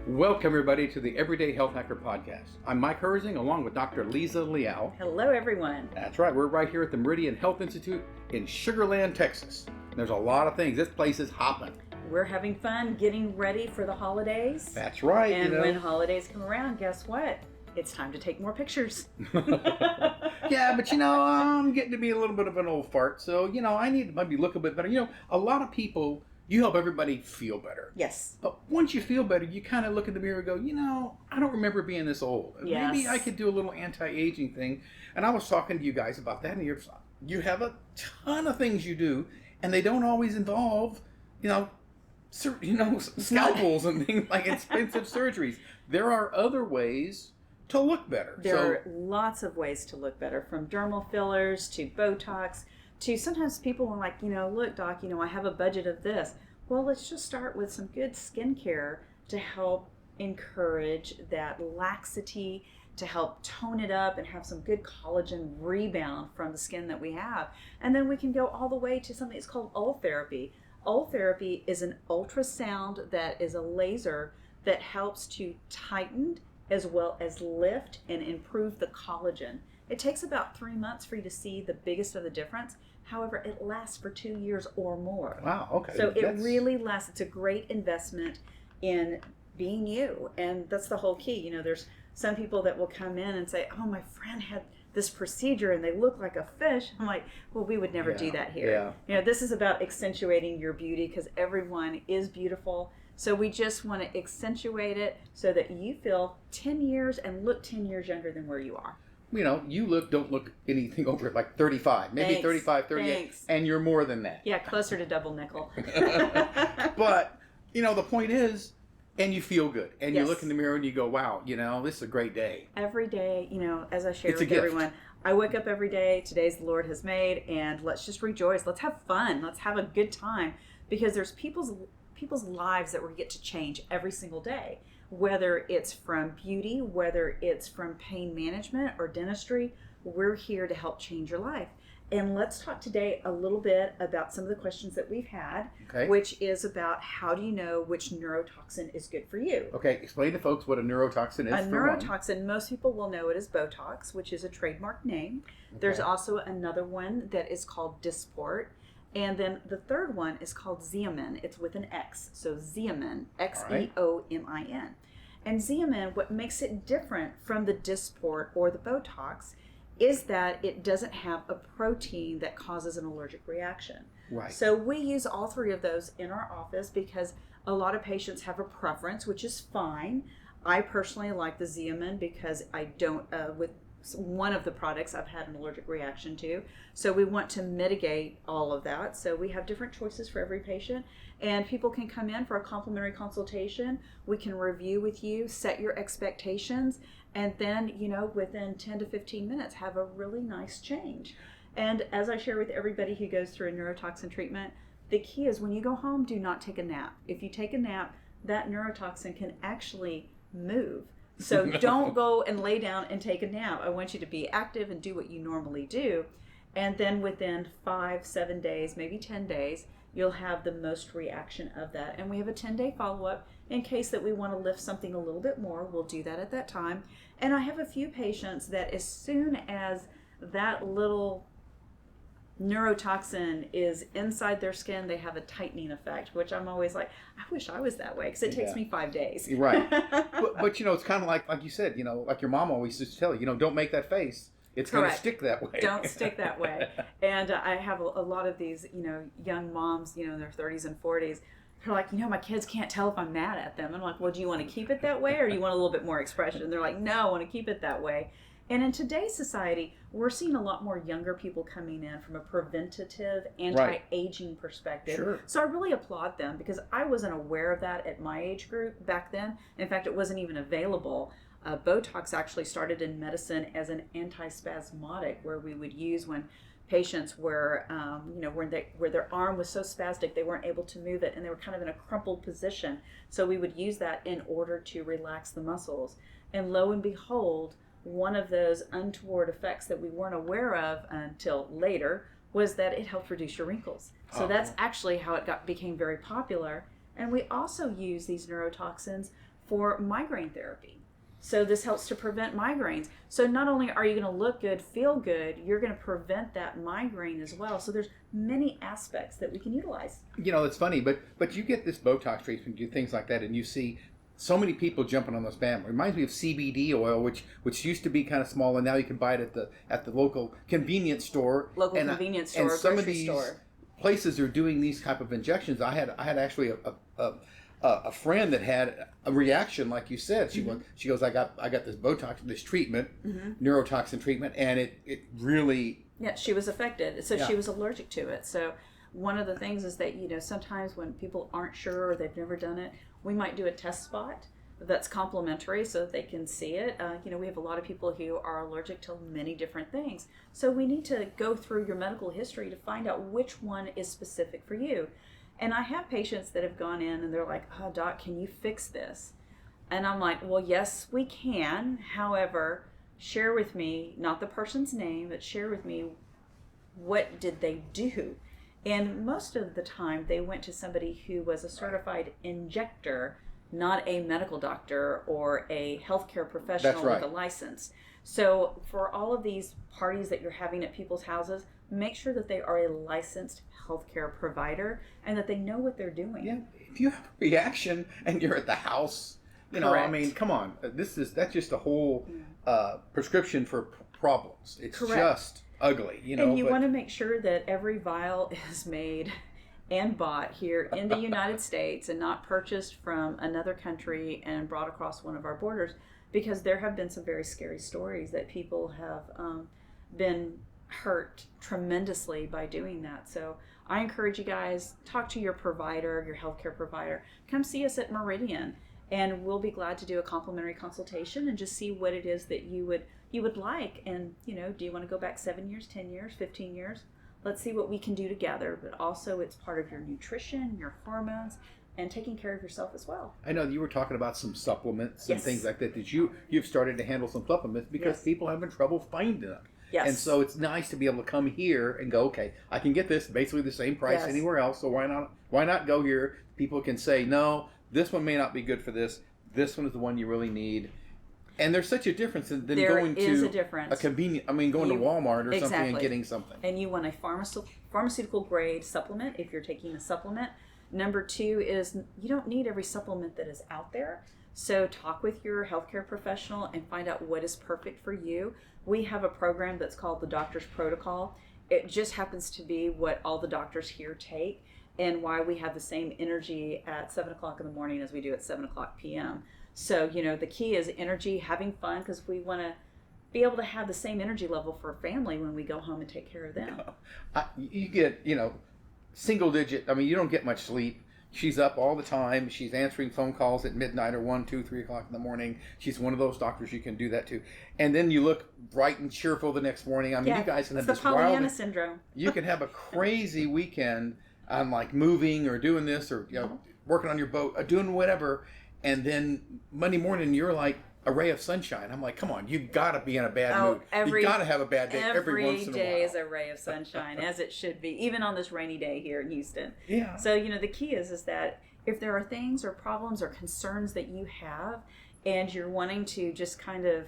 Welcome, everybody, to the Everyday Health Hacker Podcast. I'm Mike Herzing, along with Dr. Lisa Liao. Hello, everyone. That's right. We're right here at the Meridian Health Institute in Sugar Land, Texas. There's a lot of things. This place is hopping. We're having fun getting ready for the holidays. That's right. And when holidays come around, guess what? It's time to take more pictures. Yeah, but I'm getting to be a little bit of an old fart, so, I need to maybe look a bit better. A lot of people, you help everybody feel better. Yes. But once you feel better, you kind of look in the mirror and go, I don't remember being this old. Yes. Maybe I could do a little anti-aging thing. And I was talking to you guys about that, and you have a ton of things you do, and they don't always involve, scalpels and things like expensive surgeries. There are other ways to look better. There are lots of ways to look better, from dermal fillers to Botox to sometimes people are like, look, doc, I have a budget of this. Well, let's just start with some good skincare to help encourage that laxity, to help tone it up and have some good collagen rebound from the skin that we have. And then we can go all the way to something that's called ultherapy. Ultherapy is an ultrasound that is a laser that helps to tighten as well as lift and improve the collagen. It takes about 3 months for you to see the biggest of the difference. However, it lasts for 2 years or more. Wow, okay. So it really lasts. It's a great investment in being you. And that's the whole key. There's some people that will come in and say, oh, my friend had this procedure and they look like a fish. I'm like, well, we would never do that here. Yeah. This is about accentuating your beauty because everyone is beautiful. So we just want to accentuate it so that you feel 10 years and look 10 years younger than where you are. You don't look anything over like 35, maybe 35, 38, and you're more than that. Yeah, closer to double nickel. But, the point is, and you feel good. And Yes. you look in the mirror and you go, wow, this is a great day. Every day, as I share It's a with gift. everyone, I wake up every day, today's the Lord has made, and let's just rejoice. Let's have fun. Let's have a good time. Because there's people's lives that we get to change every single day. Whether it's from beauty, whether it's from pain management or dentistry, we're here to help change your life. And let's talk today a little bit about some of the questions that we've had, which is about how do you know which neurotoxin is good for you? Okay, explain to folks what a neurotoxin is. A neurotoxin, most people will know it as Botox, which is a trademark name. Okay. There's also another one that is called Dysport. And then the third one is called Xeomin. It's with an X. So Xeomin, Xeomin. And Xeomin, what makes it different from the Dysport or the Botox is that it doesn't have a protein that causes an allergic reaction. Right. So we use all three of those in our office because a lot of patients have a preference, which is fine. I personally like the Xeomin because I don't, with one of the products I've had an allergic reaction to. So we want to mitigate all of that. So we have different choices for every patient, and people can come in for a complimentary consultation. We can review with you, set your expectations, and then, within 10 to 15 minutes, have a really nice change. And as I share with everybody who goes through a neurotoxin treatment, the key is when you go home, do not take a nap. If you take a nap, that neurotoxin can actually move. So don't go and lay down and take a nap. I want you to be active and do what you normally do. And then within 5-7 days, maybe 10 days, you'll have the most reaction of that. And we have a 10-day follow-up in case that we want to lift something a little bit more. We'll do that at that time. And I have a few patients that as soon as that little neurotoxin is inside their skin, they have a tightening effect, which I'm always like, I wish I was that way because it takes me 5 days. Right. but it's kind of like you said, like your mom always used to tell you, don't make that face. It's going to stick that way. Don't stick that way. And I have a lot of these, young moms, in their 30s and 40s. They're like, my kids can't tell if I'm mad at them. I'm like, well, do you want to keep it that way or do you want a little bit more expression? They're like, no, I want to keep it that way. And in today's society, we're seeing a lot more younger people coming in from a preventative, anti-aging perspective. Sure. So I really applaud them because I wasn't aware of that at my age group back then. In fact, it wasn't even available. Botox actually started in medicine as an antispasmodic, where we would use when patients where where their arm was so spastic they weren't able to move it, and they were kind of in a crumpled position. So we would use that in order to relax the muscles. And lo and behold, one of those untoward effects that we weren't aware of until later was that it helped reduce your wrinkles. So that's actually how it became very popular. And we also use these neurotoxins for migraine therapy. So this helps to prevent migraines. So not only are you going to look good, feel good, you're going to prevent that migraine as well. So there's many aspects that we can utilize. It's funny, but you get this Botox treatment, do things like that, and you see so many people jumping on those bandwagon. It reminds me of CBD oil, which used to be kind of small, and now you can buy it at the local convenience store. Convenience store, and some of grocery these store. Places are doing these type of injections. I had actually a friend that had a reaction, like you said. She goes, I got this Botox, this treatment, neurotoxin treatment, and it really. Yeah, she was affected. So she was allergic to it. So one of the things is that, sometimes when people aren't sure or they've never done it, we might do a test spot that's complimentary so that they can see it. We have a lot of people who are allergic to many different things. So we need to go through your medical history to find out which one is specific for you. And I have patients that have gone in and they're like, oh, doc, can you fix this? And I'm like, well, yes, we can. However, share with me, not the person's name, but share with me, what did they do? And most of the time they went to somebody who was a certified injector, not a medical doctor or a healthcare professional with a license. So for all of these parties that you're having at people's houses, make sure that they are a licensed healthcare provider and that they know what they're doing. Yeah, if you have a reaction and you're at the house, Correct. come on, that's just a whole prescription for problems. It's Correct. just ugly, And you want to make sure that every vial is made and bought here in the United States and not purchased from another country and brought across one of our borders, because there have been some very scary stories that people have been hurt tremendously by doing that. So I encourage you guys, talk to your provider, your healthcare provider. Come see us at Meridian, and we'll be glad to do a complimentary consultation and just see what it is that you would like. And do you want to go back 7 years, 10 years, 15 years? Let's see what we can do together. But also, it's part of your nutrition, your hormones, and taking care of yourself as well. I know you were talking about some supplements and things like that. You've started to handle some supplements because people have been trouble finding them. Yes. And so it's nice to be able to come here and go, okay, I can get this basically the same price anywhere else. So why not go here? People can say, no, this one may not be good for this. This one is the one you really need. And there's such a difference than going to a convenient, going to Walmart or something and getting something. And you want a pharmaceutical grade supplement if you're taking a supplement. Number two is you don't need every supplement that is out there. So talk with your healthcare professional and find out what is perfect for you. We have a program that's called the Doctor's Protocol. It just happens to be what all the doctors here take and why we have the same energy at 7 o'clock in the morning as we do at 7 o'clock p.m. So, the key is energy, having fun, because we want to be able to have the same energy level for family when we go home and take care of them. You get, single digit. You don't get much sleep. She's up all the time. She's answering phone calls at midnight or 1, 2, 3 o'clock in the morning. She's one of those doctors you can do that to. And then you look bright and cheerful the next morning. You guys can have this wild... It's the Pollyanna syndrome. You can have a crazy weekend on moving or doing this or working on your boat or doing whatever. And then Monday morning you're like a ray of sunshine. I'm like, come on, you gotta be in a bad mood. You gotta have a bad day every once in a while. Every day is a ray of sunshine, as it should be, even on this rainy day here in Houston. Yeah. So, the key is that if there are things or problems or concerns that you have and you're wanting to just kind of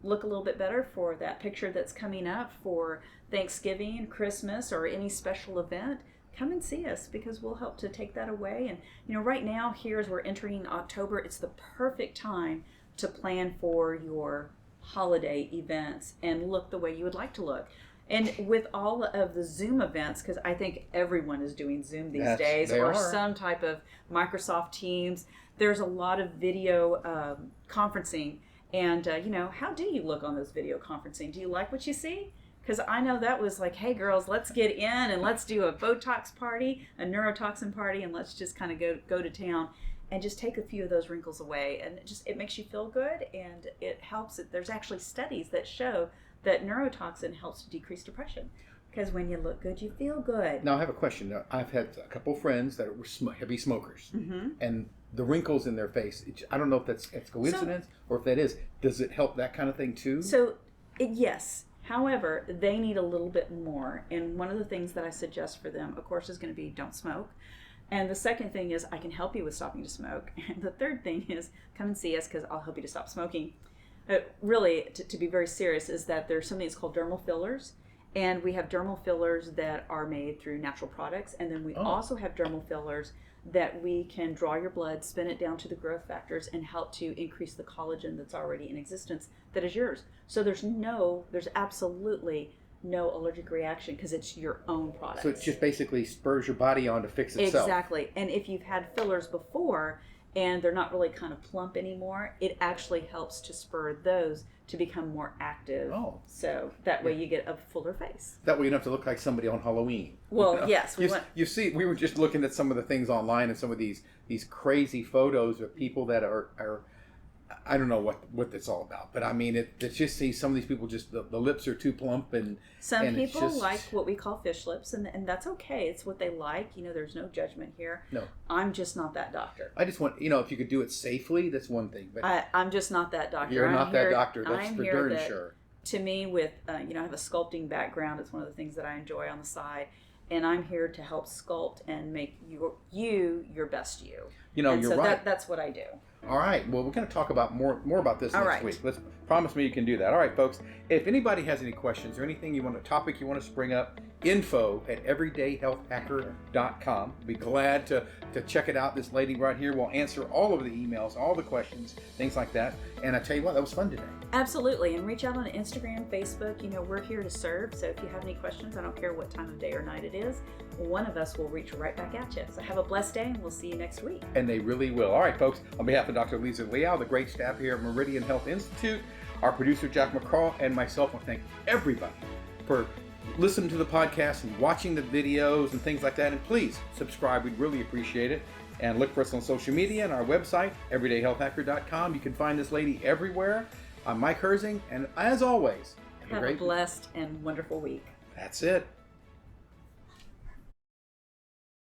look a little bit better for that picture that's coming up for Thanksgiving, Christmas, or any special event, come and see us because we'll help to take that away. And, right now here as we're entering October, it's the perfect time to plan for your holiday events and look the way you would like to look. And with all of the Zoom events, because I think everyone is doing Zoom these days, or some type of Microsoft Teams, there's a lot of video conferencing. And, how do you look on those video conferencing? Do you like what you see? Because I know that was like, hey, girls, let's get in and let's do a Botox party, a neurotoxin party, and let's just kind of go to town and just take a few of those wrinkles away. And it makes you feel good, and it helps. There's actually studies that show that neurotoxin helps to decrease depression. Because when you look good, you feel good. Now I have a question. Now, I've had a couple friends that were heavy smokers, and the wrinkles in their face. I don't know if that's coincidence or if that is. Does it help that kind of thing too? Yes. However, they need a little bit more. And one of the things that I suggest for them, of course, is going to be don't smoke. And the second thing is I can help you with stopping to smoke. And the third thing is come and see us because I'll help you to stop smoking. Really, to be very serious, is that there's something that's called dermal fillers. And we have dermal fillers that are made through natural products. And then we also have dermal fillers that we can draw your blood, spin it down to the growth factors, and help to increase the collagen that's already in existence that is yours. So there's absolutely no allergic reaction because it's your own product. So it just basically spurs your body on to fix itself. Exactly. And if you've had fillers before and they're not really kind of plump anymore, it actually helps to spur those to become more active. Oh. So that way you get a fuller face. That way you don't have to look like somebody on Halloween. Well, yes. You see, we were just looking at some of the things online and some of these crazy photos of people that are I don't know what that's all about, but I mean, it's just see some of these people just the lips are too plump and some people like what we call fish lips, and that's okay. It's what they like. There's no judgment here. No, I'm just not that doctor. I just want if you could do it safely, that's one thing. But I'm just not that doctor. You're not that doctor. That's for darn sure. To me, with I have a sculpting background. It's one of the things that I enjoy on the side. And I'm here to help sculpt and make you your best you. You're right. That's what I do. All right. Well, we're going to talk about more about this next week. Let's promise me you can do that. All right, folks. If anybody has any questions or anything topic you want us to bring up, info@everydayhealthhacker.com. Be glad to check it out. This lady right here will answer all of the emails, all the questions, things like that. And I tell you what, that was fun today. Absolutely. And reach out on Instagram, Facebook. We're here to serve. So if you have any questions, I don't care what time of day or night it is, one of us will reach right back at you. So have a blessed day, and we'll see you next week. And they really will. All right, folks. On behalf of Dr. Lisa Liao, the great staff here at Meridian Health Institute, our producer Jack McCraw, and myself, I want to thank everybody for listening to the podcast and watching the videos and things like that. And please subscribe. We'd really appreciate it. And look for us on social media and our website, everydayhealthhacker.com. You can find this lady everywhere. I'm Mike Herzing, and as always, have a blessed and wonderful week. That's it.